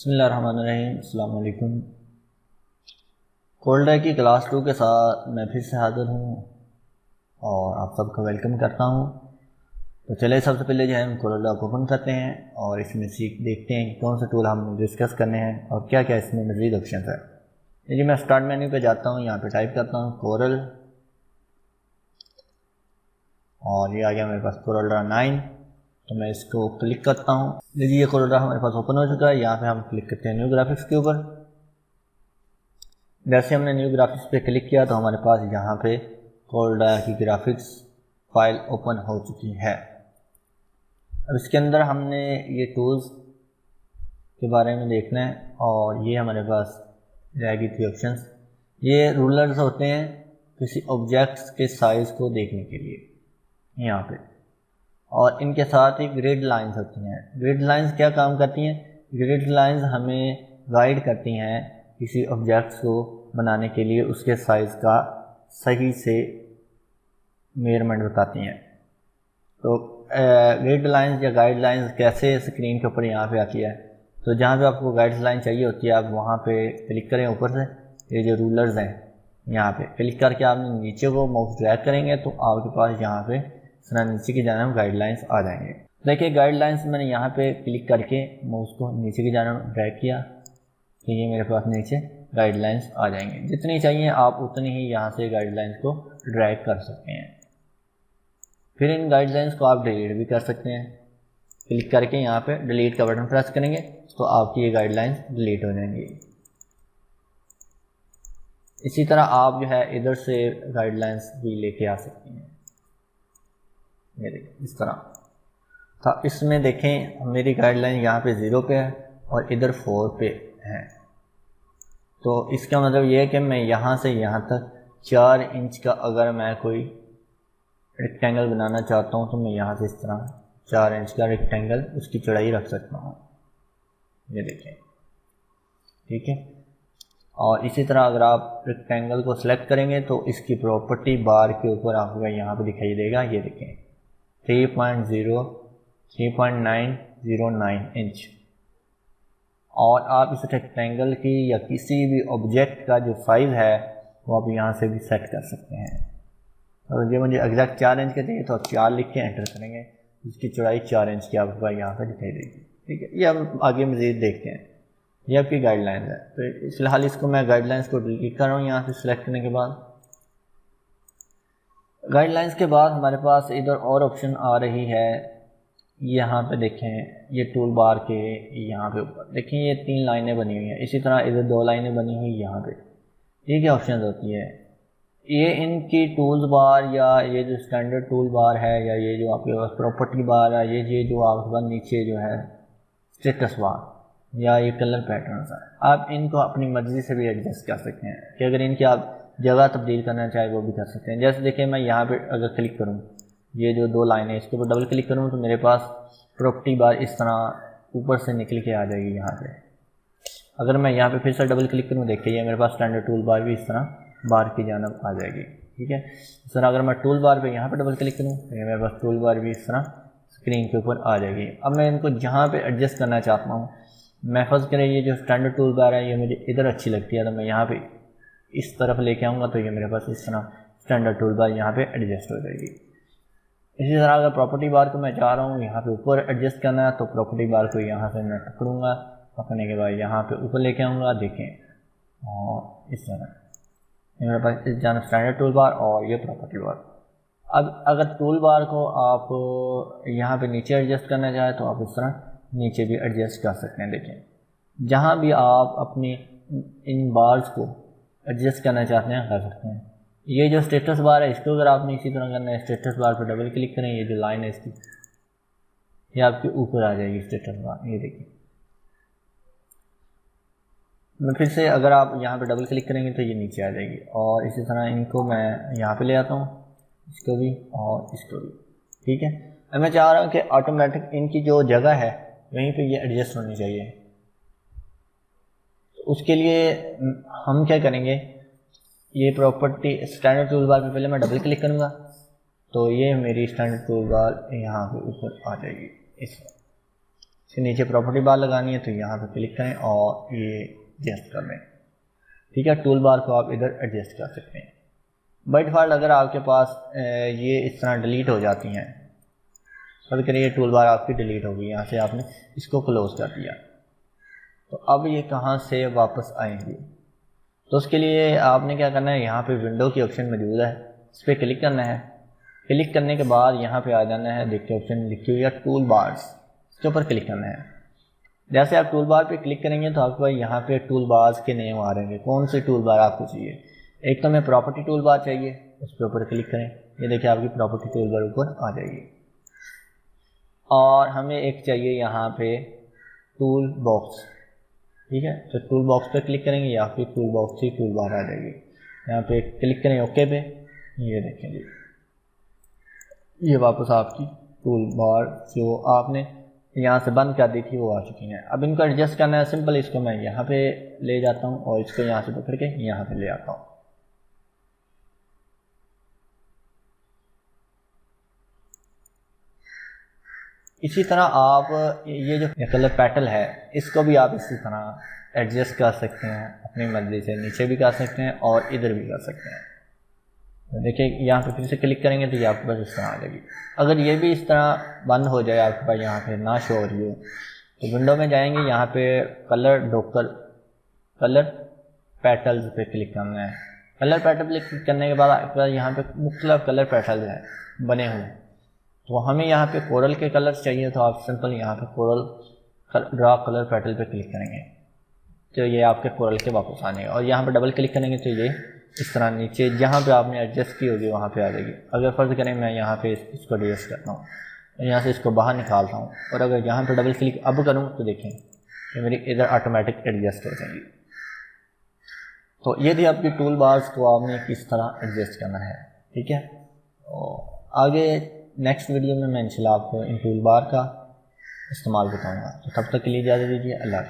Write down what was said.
बिस्मिल्लाहिर्रहमानिर्रहीम। अस्सलाम वालेकुम। कोल्ड की क्लास 2 के साथ मैं फिर से हाज़िर हूँ और आप सबका वेलकम करता हूँ। तो चले सबसे पहले जो है हम कोल्ड को ओपन करते हैं और इसमें देखते हैं कि कौन से टूल हम डिस्कस करने हैं और क्या क्या इसमें मज़ीद ऑप्शन है। जी मैं स्टार्ट मेन्यू पे जाता हूँ, यहाँ पे टाइप करता हूँ कोरल और ये आ गया मेरे पास कोरल 9। तो मैं इसको क्लिक करता हूँ। देखिए ये कोरल हमारे पास ओपन हो चुका है। यहाँ पे हम क्लिक करते हैं न्यू ग्राफिक्स के ऊपर। जैसे हमने न्यू ग्राफिक्स पे क्लिक किया तो हमारे पास यहाँ पे कोल्ड की ग्राफिक्स फाइल ओपन हो चुकी है। अब इसके अंदर हमने ये टूल्स के बारे में देखना है और ये हमारे पास रहेगी 3 ऑप्शंस। ये रूलर्स होते हैं किसी ऑब्जेक्ट्स के साइज़ को देखने के लिए यहाँ पे, और इनके साथ ही ग्रिड लाइंस होती हैं। ग्रिड लाइंस क्या काम करती हैं? ग्रिड लाइंस हमें गाइड करती हैं किसी ऑब्जेक्ट्स को बनाने के लिए, उसके साइज़ का सही से मेजरमेंट बताती हैं। तो ग्रिड लाइंस या गाइड लाइंस कैसे स्क्रीन के ऊपर यहाँ पे आती है। तो जहाँ पे आपको गाइड लाइन चाहिए होती है आप वहाँ पे क्लिक करें ऊपर से, ये जो रूलर्स हैं यहाँ पे क्लिक करके आपने नीचे को माउस ड्रैग करेंगे तो आपके पास यहाँ पे नीचे की जानिब गाइडलाइंस आ जाएंगे। देखिए गाइडलाइंस मैंने यहाँ पे क्लिक करके माउस को नीचे की जानिब ड्रैग किया तो ये मेरे पास नीचे गाइडलाइंस आ जाएंगे। जितनी चाहिए आप उतनी ही यहाँ से गाइडलाइंस को ड्रैग कर सकते हैं। फिर इन गाइडलाइंस को आप डिलीट भी कर सकते हैं। क्लिक करके यहाँ पे डिलीट का बटन प्रेस करेंगे तो आपकी ये गाइडलाइंस डिलीट हो जाएंगी। इसी तरह आप जो है इधर से गाइडलाइंस भी लेके आ सकते हैं। ये देखिए इस तरह था। इसमें देखें मेरी गाइडलाइन यहाँ पे 0 पे है और इधर 4 पे है। तो इसका मतलब ये है कि मैं यहाँ से यहाँ तक 4 इंच का अगर मैं कोई रेक्टेंगल बनाना चाहता हूँ तो मैं यहाँ से इस तरह 4 इंच का रेक्टेंगल उसकी चौड़ाई रख सकता हूँ। ये देखें, ठीक है। और इसी तरह अगर आप रेक्टेंगल को सिलेक्ट करेंगे तो इसकी प्रॉपर्टी बार के ऊपर आपको यहाँ पे दिखाई देगा। ये देखें 3.909 इंच। और आप इस रेक्टेंगल की या किसी भी ऑब्जेक्ट का जो साइज़ है वो आप यहाँ से भी सेट कर सकते हैं। और ये मुझे एग्जैक्ट 4 इंच का चाहिए तो आप 4 लिख के एंटर करेंगे, इसकी चौड़ाई 4 इंच की आपको यहाँ पर दिखाई देगी। ठीक है, ये हम आगे मज़ीद देखते हैं। ये आपकी गाइडलाइंस है। तो फिलहाल इसको मैं गाइडलाइंस को डिलीट कर रहा हूँ। यहाँ से सिलेक्ट करने के बाद गाइडलाइंस के बाद हमारे पास इधर और ऑप्शन आ रही है। यहाँ पे देखें ये टूल बार के यहाँ पे ऊपर देखें ये 3 लाइनें बनी हुई हैं। इसी तरह इधर 2 लाइनें बनी हुई यहाँ पे। ये क्या ऑप्शन होती है? ये इनकी टूल्स बार या ये जो स्टैंडर्ड टूल बार है या ये जो आपके पास प्रॉपर्टी बार है, ये जो आपके पास नीचे जो है स्टेटस बार या ये कलर पैटर्न है, आप इनको अपनी मर्ज़ी से भी एडजस्ट कर सकते हैं कि अगर इनकी आप जगह तब्दील करना चाहे वो भी कर सकते हैं। जैसे देखिए मैं यहाँ पे अगर क्लिक करूँ, ये जो 2 लाइनें इसके ऊपर डबल क्लिक करूँ तो मेरे पास प्रॉपर्टी बार इस तरह ऊपर से निकल के आ जाएगी यहाँ पे। अगर मैं यहाँ पे फिर से डबल क्लिक करूँ, देखिए ये मेरे पास स्टैंडर्ड टूल बार भी इस तरह बार की जानिब आ जाएगी। ठीक है, इस तरह अगर मैं टूल बार पे यहाँ पे डबल क्लिक करूँ तो ये मेरे पास टूल बार भी इस तरह स्क्रीन के ऊपर आ जाएगी। अब मैं इनको जहाँ पे एडजस्ट करना चाहता हूँ, मैं फर्स्ट करें ये जो स्टैंडर्ड टूल बार है ये मुझे इधर अच्छी लगती है तो मैं यहाँ पे इस तरफ लेके आऊँगा तो ये मेरे पास इस तरह स्टैंडर्ड टूल बार यहाँ पे एडजस्ट हो जाएगी। इसी तरह अगर प्रॉपर्टी बार को मैं चाह रहा हूँ यहाँ पे ऊपर एडजस्ट करना है तो प्रॉपर्टी बार को यहाँ से मैं पकड़ूँगा, पकड़ने के बाद यहाँ पे ऊपर लेके आऊँगा। देखें और इस तरह मेरे पास इस जान स्टैंडर्ड टूल बार और ये प्रॉपर्टी बार। अब अगर टूल बार को आप यहाँ पे नीचे एडजस्ट करना चाहें तो आप इस तरह नीचे भी एडजस्ट कर सकते हैं। देखें जहाँ भी आप अपनी इन बार्स को एडजस्ट करना चाहते हैं कर सकते हैं। ये जो स्टेटस बार है इसको अगर आपने इसी तरह करना है, स्टेटस बार पर डबल क्लिक करें, ये जो लाइन है इसकी ये आपके ऊपर आ जाएगी स्टेटस बार। ये देखिए मैं फिर से अगर आप यहाँ पे डबल क्लिक करेंगे तो ये नीचे आ जाएगी। और इसी तरह इनको मैं यहाँ पे ले आता हूँ, इसको भी और इसको भी। ठीक है, अब मैं चाह रहा हूँ कि ऑटोमेटिक इनकी जो जगह है वहीं पे ये एडजस्ट होनी चाहिए। तो उसके लिए हम क्या करेंगे, ये प्रॉपर्टी स्टैंडर्ड टूल बार पे पहले मैं डबल क्लिक करूँगा तो ये मेरी स्टैंडर्ड टूल बार यहाँ पे ऊपर आ जाएगी। इस इसके नीचे प्रॉपर्टी बार लगानी है तो यहाँ पे क्लिक करें और ये एडजस्ट कर लें। ठीक है, टूल बार को आप इधर एडजस्ट कर सकते हैं। बाय डिफ़ॉल्ट अगर आपके पास ये इस तरह डिलीट हो जाती हैं, फर्ज करिए टूल बार आपकी डिलीट हो गई, यहाँ से आपने इसको क्लोज़ कर दिया, तो अब ये कहाँ से वापस आएंगे? तो उसके लिए आपने क्या करना है, यहाँ पे विंडो की ऑप्शन मौजूद है, इस पर क्लिक करना है। क्लिक करने के बाद यहाँ पे आ जाना है, देखिए ऑप्शन लिखी हुई है टूल बार्स, इसके ऊपर क्लिक करना है। जैसे आप टूल बार पे क्लिक करेंगे तो आपके पास यहाँ पे टूल बार्स के नेम आ रहेंगे, कौन से टूल बार आपको चाहिए। एक तो हमें प्रॉपर्टी टूल बार चाहिए, उसके ऊपर क्लिक करें, ये देखिए आपकी प्रॉपर्टी टूल बार ऊपर आ जाएगी। और हमें एक चाहिए यहाँ पे टूल बॉक्स, ठीक है, तो टूल बॉक्स पे क्लिक करेंगे या फिर टूल बॉक्स से टूल बार आ जाएगी। यहाँ पे क्लिक करें ओके पे, ये देखेंगे ये वापस आपकी टूल बार जो आपने यहाँ से बंद कर दी थी वो आ चुकी हैं। अब इनको एडजस्ट करना है सिंपल, इसको मैं यहाँ पे ले जाता हूँ और इसको यहाँ से पकड़ के यहाँ पे ले आता हूँ। इसी तरह आप ये जो कलर पैटल है इसको भी आप इसी तरह एडजस्ट कर सकते हैं, अपनी मर्जी से नीचे भी कर सकते हैं और इधर भी कर सकते हैं। देखिए यहाँ पे फिर से क्लिक करेंगे तो ये आपके पास इस तरह आ जाएगी। अगर ये भी इस तरह बंद हो जाए आपके पास, यहाँ पे ना शो हो रही हो, तो विंडो में जाएंगे, यहाँ पे कलर डॉकर कलर पेटल्स पे क्लिक करना है। कलर पेटल पे क्लिक करने के बाद आपके पास यहाँ पे मुख्तलिफ कलर पेटल्स हैं बने हुए, तो हमें यहाँ पे कोरल के कलर्स चाहिए, तो आप सिंपल यहाँ पे कोरल ड्रा कलर पेटल पे क्लिक करेंगे तो ये आपके कोरल के वापस आने, और यहाँ पे डबल क्लिक करेंगे तो ये इस तरह नीचे जहाँ पे आपने एडजस्ट की होगी वहाँ पे आ जाएगी। अगर फ़र्ज़ करें मैं यहाँ पे इसको एडजस्ट करता हूँ, यहाँ से इसको बाहर निकालता हूँ और अगर यहाँ पे डबल क्लिक अब करूँ तो देखें ये मेरी इधर ऑटोमेटिक एडजस्ट हो जाएगी। तो ये थी आपकी टूल बार्स को आपने किस तरह एडजस्ट करना है। ठीक है, और आगे नेक्स्ट वीडियो में मैं इंशाल्लाह आपको इन टूल बार का इस्तेमाल बताऊँगा। तो तब तक के लिए इजाज़त दीजिए, अल्लाह।